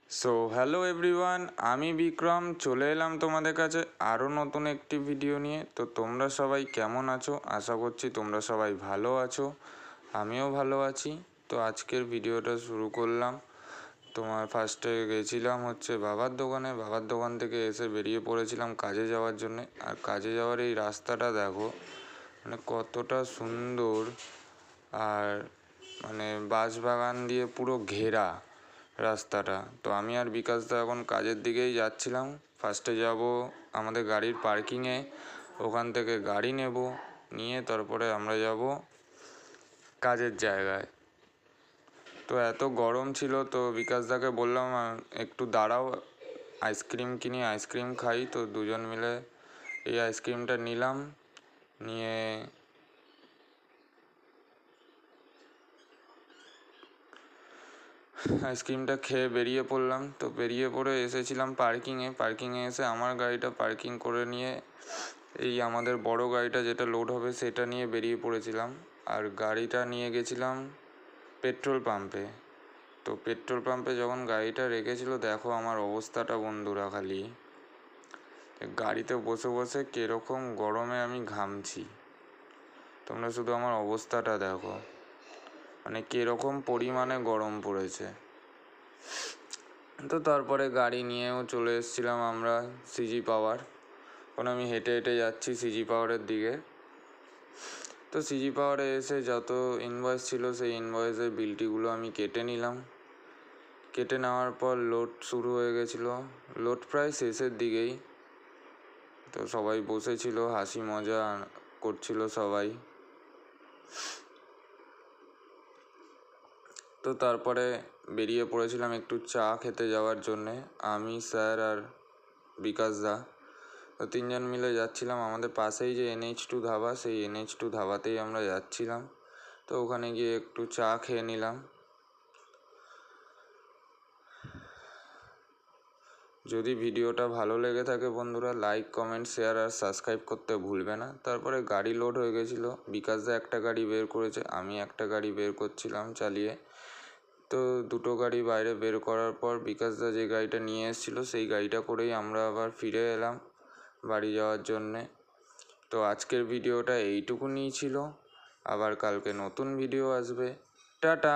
So hello everyone, আমি বিক্রম চলে এলাম তোমাদের কাছে আরও নতুন একটি ভিডিও নিয়ে। তো তোমরা সবাই কেমন আছো? আশা করছি তোমরা সবাই ভালো আছো, আমিও ভালো আছি। তো আজকের ভিডিওটা শুরু করলাম। তোমার ফার্স্টে গেছিলাম বাবার দোকান থেকে এসে বেরিয়ে পড়েছিলাম কাজে যাওয়ার জন্যে। আর কাজে যাওয়ার এই রাস্তাটা দেখো, মানে কতটা সুন্দর, আর মানে বাঁশবাগান দিয়ে পুরো ঘেরা রাস্তাটা। তো আমি আর বিকাশদা এখন কাজের দিকেই যাচ্ছিলাম। ফার্স্টে যাব আমাদের গাড়ির পার্কিংয়ে, ওখান থেকে গাড়ি নেব, নিয়ে তারপরে আমরা যাব কাজের জায়গায়। তো এত গরম ছিল, তো বিকাশদাকে বললাম একটু দাঁড়াও, আইসক্রিম কিনি, আইসক্রিম খাই। তো দুজন মিলে এই আইসক্রিমটা নিলাম, নিয়ে আইসক্রিমটা খেয়ে বেরিয়ে পড়লাম। তো বেরিয়ে পড়ে এসেছিলাম পার্কিংয়ে এসে আমার গাড়িটা পার্কিং করে নিয়ে এই আমাদের বড় গাড়িটা যেটা লোড হবে সেটা নিয়ে বেরিয়ে পড়েছিলাম। আর গাড়িটা নিয়ে গেছিলাম পেট্রোল পাম্পে। তো পেট্রোল পাম্পে যখন গাড়িটা রেখেছিল, দেখো আমার অবস্থাটা বন্ধুরা, খালি গাড়িতে বসে বসে কীরকম গরমে আমি ঘামছি। তোমরা শুধু আমার অবস্থাটা দেখো, মানে কীরকম পরিমাণে গরম পড়েছে। তো তারপরে গাড়ি নিয়েও চলে এসেছিলাম আমরা সিজি পাওয়ার। এখন আমি হেঁটে হেঁটে যাচ্ছি সিজি পাওয়ারের দিকে। তো সিজি পাওয়ারে এসে যত ইনভয়েস ছিল সেই ইনভয়েসের বিলটিগুলো আমি কেটে নিলাম। কেটে নেওয়ার পর লোড শুরু হয়ে গেছিলো, লোড প্রায় শেষের দিকেই। তো সবাই বসেছিল, হাসি মজা করছিল সবাই। তো তারপরে বেরিয়ে পড়েছিলাম একটু চা খেতে যাওয়ার জন্যে, আমি, স্যার আর বিকাশদা। তো তিনজন মিলে যাচ্ছিলাম। আমাদের পাশেই যে NH2 ধাবা, সেই NH2 ধাবাতেই আমরা যাচ্ছিলাম। তো ওখানে গিয়ে একটু চা খেয়ে নিলাম। যদি ভিডিওটা ভালো লেগে থাকে বন্ধুরা, লাইক, কমেন্ট, শেয়ার আর সাবস্ক্রাইব করতে ভুলবে না। তারপরে গাড়ি লোড হয়ে গেছিলো, বিকাশদা একটা গাড়ি বের করেছে, আমি একটা গাড়ি বের করছিলাম চালিয়ে। তো দুটো গাড়ি বাইরে বের করার পর বিকাশদা যে গাড়িটা নিয়ে এসেছিলো সেই গাড়িটা করেই আমরা আবার ফিরে এলাম বাড়ি যাওয়ার জন্যে। তো আজকের ভিডিওটা এইটুকুনি ছিল, আবার কালকে নতুন ভিডিও আসবে। টাটা।